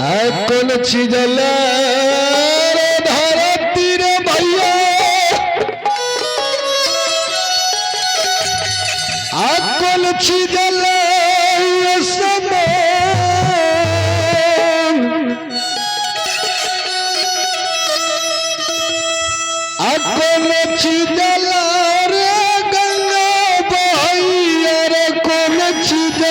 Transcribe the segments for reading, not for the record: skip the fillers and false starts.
कौन चीज धरती रे भैया कौन चीज कौन चीज रे गंगा भैया रे कौन चीज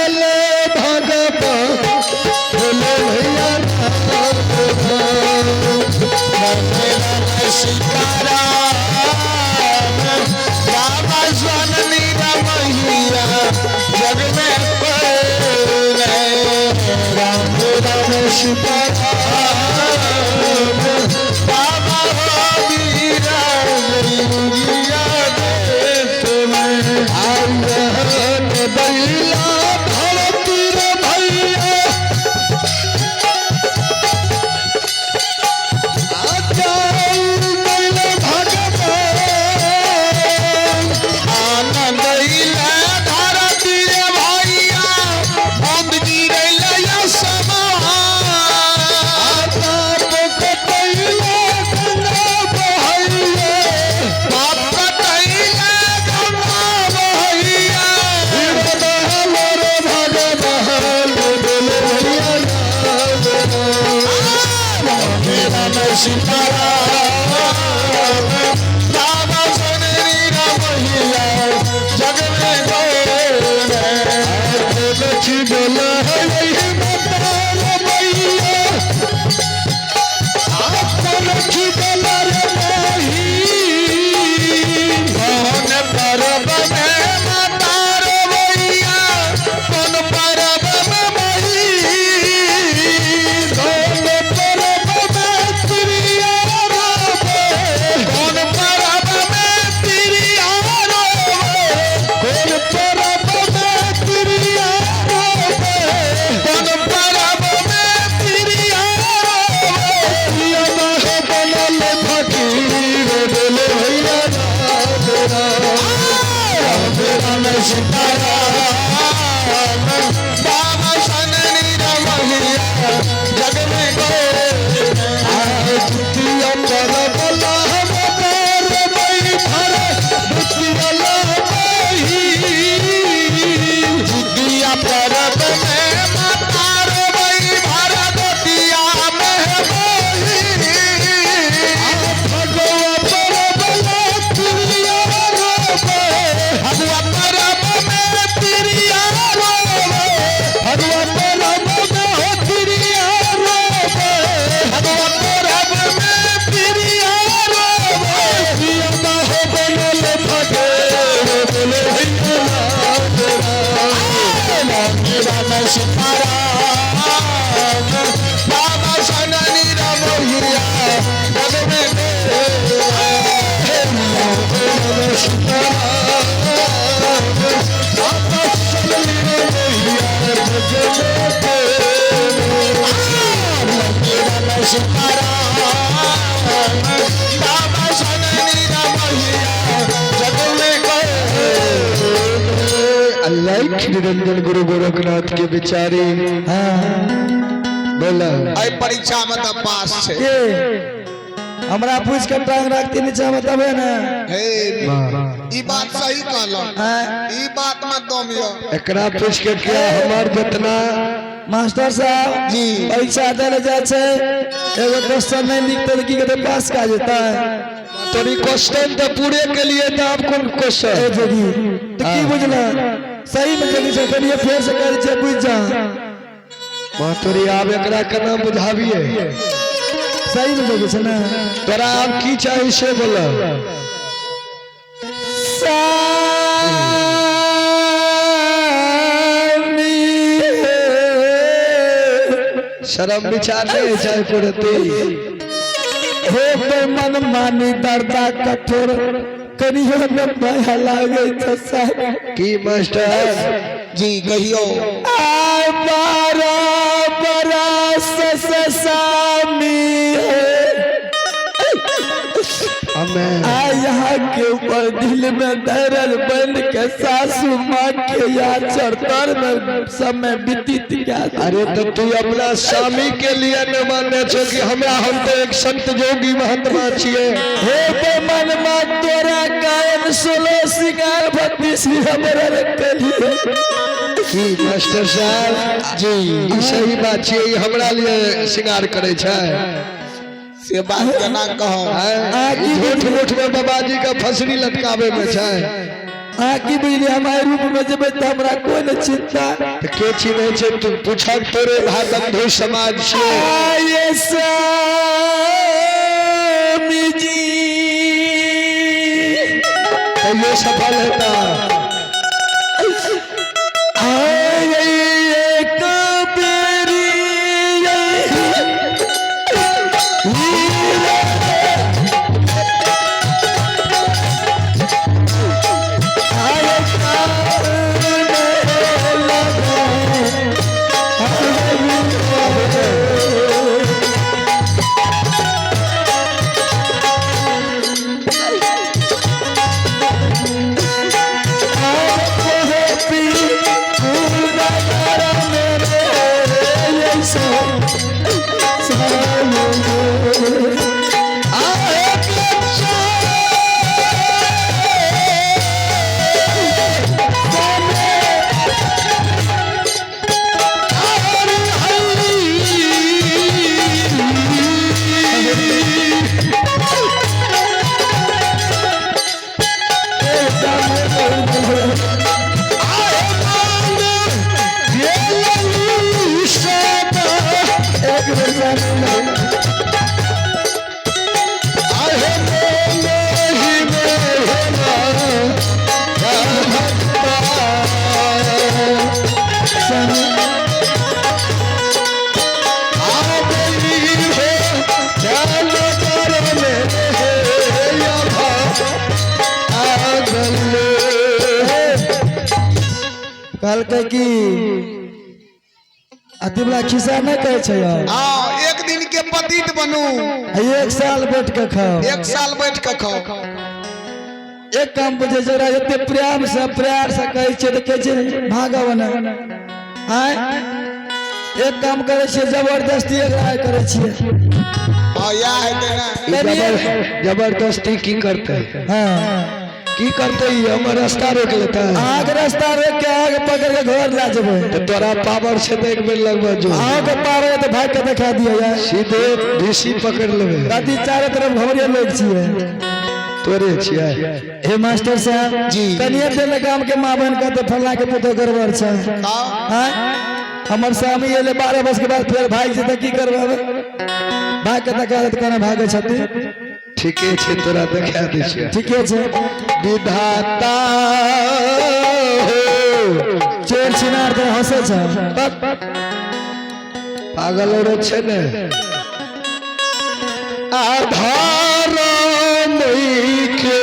जग में राम राम सीताराम बाबा वीरा देश में बैला धरती रे भैया निरंजन गुरु गोरखनाथ के बेचारे बोला परीक्षा में तो पास छे हमरा पूछ के टांग रखते नीचे में तबे ना हे ई बात सही कहलो ई बात में दम यो एकरा पूछ के क्या हमार जितना मास्टर साहब जी परीक्षा देले जाय छे एगो क्वेश्चन नहीं लिखते तो की कहते पास का जाता है तोरी क्वेश्चन तो पूरे के लिए तो आप कौन क्वेश्चन ए जगी तो की बुझला सही में जगी से करिए फिर से कर छे बुझ जा तोरी आप एकरा के नाम बुझाविए सही में जगी छे ना तोरा आप की चाहिए से बोला शर्म विचार नहीं जाए पड़ती हे मन मानी दर्दा कठोर करियो न माया लागे तो साहब की मास्टर जी कहियो आय बारा बरस से सामी हम में आ यहाँ के ऊपर दिल में दर्द बन के सासू माँ के याद चरतर में समय व्यतीत क्या। अरे तो तू अपना स्वामी के लिए न माने छो कि हमरा हम तो एक संत जोगी महात्मा छिए। हे बेमन मा तोरा गायन 16 सिंगार 32 हमरा के लिए की मास्टर साहब जी ई सही बात छिए, ई हमरा लिए श्रृंगार करे छै से बात केना कहो। झूठ मूठ में बाबाजी का फसरी लटकावे में छै। आकी बिजली हमारे रूप में जब तो हमरा कोई न चिंता तो के चिन्हे छै तू पूछब तोरे भाई बंधु समाज छिए। आये स्वामी जी तो ये सफल होता कहलकै कि अतिबला खिस्सा नहीं कहे छै। एक दिन के पतित बनू, 1 साल बैठ के खाओ, 1 साल बैठ के खाओ। एक काम बुझे जरा एते प्रेम से प्यार से कहे छै तो कहे छै भागव न। आय एक काम करे छै जबरदस्ती लड़ाई करे छियै। हां या हेते ना जबरदस्ती की करते। हां की करते ही हमर रास्ता रोक लेता है। आग रास्ता रोक के आग पकड़ के घर ला जेबे तो तोरा पावर से तो एक बेर लगवा जो आग पावर तो भाग के दिखा दिया यार, सीधे डीसी पकड़ लेबे। राती चारों तरफ घमरिया लोग छिए तोरे छिए। हे मास्टर साहब जी कनिया देले काम के मां बहन का तो फल्ला के पुतो गड़बड़ छै। हां हमर स्वामी एले 12 वर्ष के बाद फिर भाग से की करबे, भाग के दिखा दे कोना भागे छथि। ठीके छै तोरा देखा दै छियै। ठीके छै विधाता चोर छिनार तो हंसे छै पागल औरत छै ने। आधार नहीं के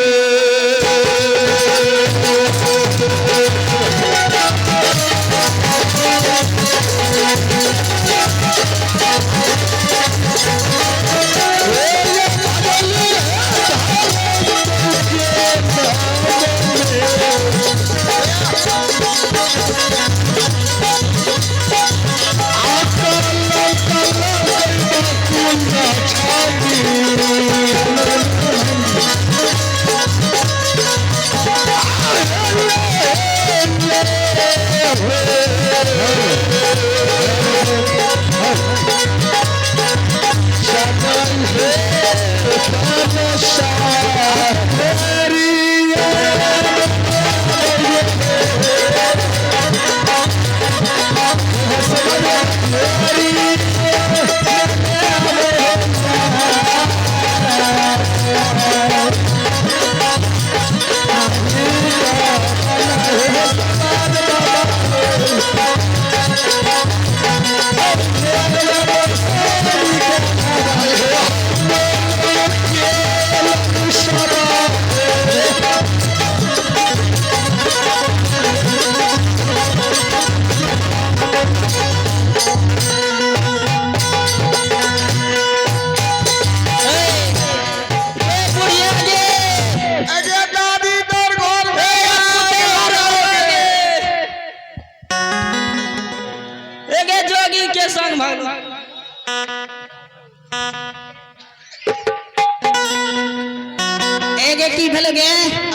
एगे जोगी के संग भाग एगे की भेल गे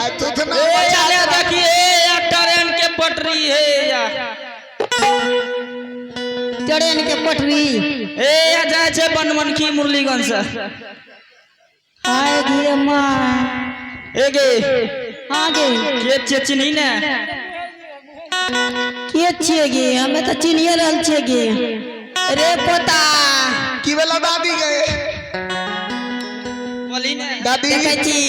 आ तू तो ना ए बचा चले ले। देखिए ट्रेन के पटरी है या ट्रेन के पटरी ए जाए छे बनमनखी मुरलीगंज से हाय गे माँ एगे हाँ गे के चेची नहीं ना के छिए गे हमें तो चिनिए रहल छे गे रे पोता की बेला दादी गए बोली ना दादी देखै छी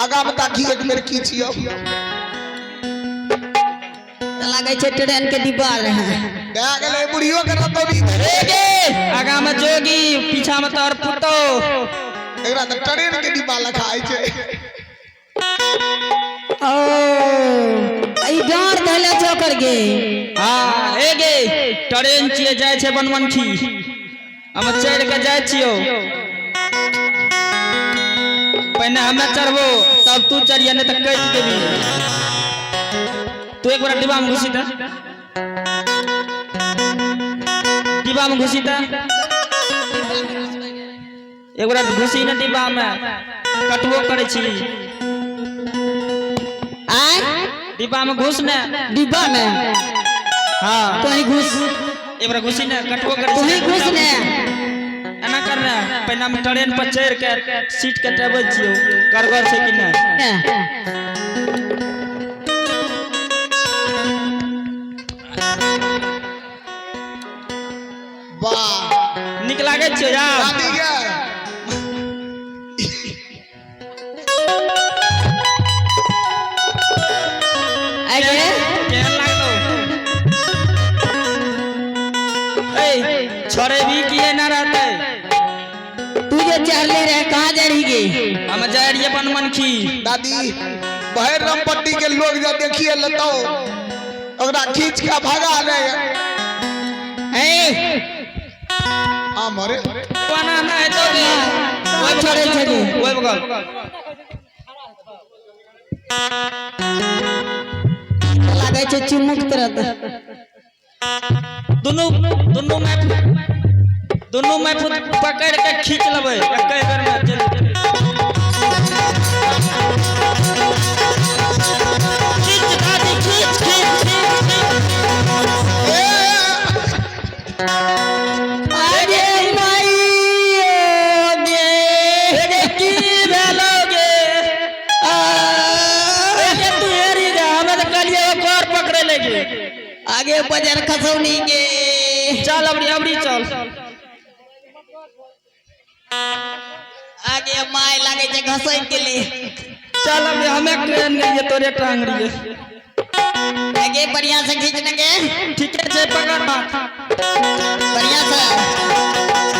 आगा बता की एक बेर की छियो लागे छे ट्रेन के डिब्बा रहे दे गेले बुढ़ियो के रतौरी एगे आगा में जोगी पीछा में तोर पुतो एकरा त ट्रेन के डिब्बा लखाई छै ओ ई गार धले छोकर गे हाँ एगे ट्रेन छिए जाए छे बनमनखी हम चढ़ के जाए छियो पहले हमें चढ़बो तब तू चढ़िया नहीं तो कट देबी तू एक बार डिब्बा में घुसी था डिब्बा में घुसी था एक बार घुसी ना डिब्बा में कटबो करे छी आय डिब्बा में घुस ना डिब्बा में हाँ तोही घुस एक बार घुसी ना कटबो करे तोही छी घुस ने एना करना पहले हम ट्रेन पर चढ़ के सीट कटाबै छियो करगर छै कि नहीं वाह निक लागे छै यार दादी गे आगे केहन लागलो ए छोरे भी किए ना रहते तू जो चढ़ले रहे कहाँ जा रही गे हम जा रहिए बनमनखी दादी बहर रामपट्टी के लोग जब देखिए लेतो ओकरा खींच के भगा ले ए आ मरे कोना ना है तो ओए छोड़े छे ओए बगल लागे छे चुमुक तरत दोनों में पकड़ के खींच लेबै एकै बेर में चल खींच दादी खींच अरे माई एगे की भेलोगे एगे तू हेरी जा हमें तो कलिए और पकड़े लेगे आगे बाजार खसौनी के चल अबरी चल आगे माय लागे छे घसै के लिए चल अबरी हमें ट्रेन गई तोरे टांग रही आगे बढ़िया से खींचने के ठीक है पकड़ बात बढ़िया से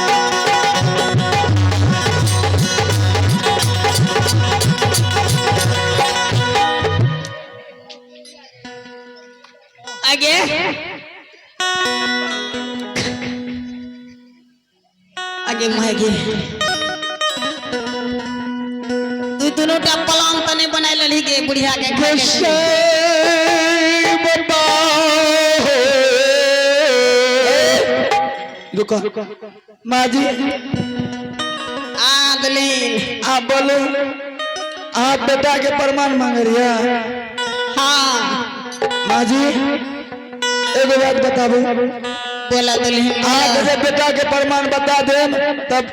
आगे आगे मागे तू दोनों टा प्लान तने बनाई लली के बुढ़िया के खाए के रुको माँ जी आदलीन आप बोलो आप बेटा के प्रमाण मांग रही है हाँ माँ जी एगो बात बताबू बोला दुल्हन आप जब बेटा के प्रमाण बता दे तब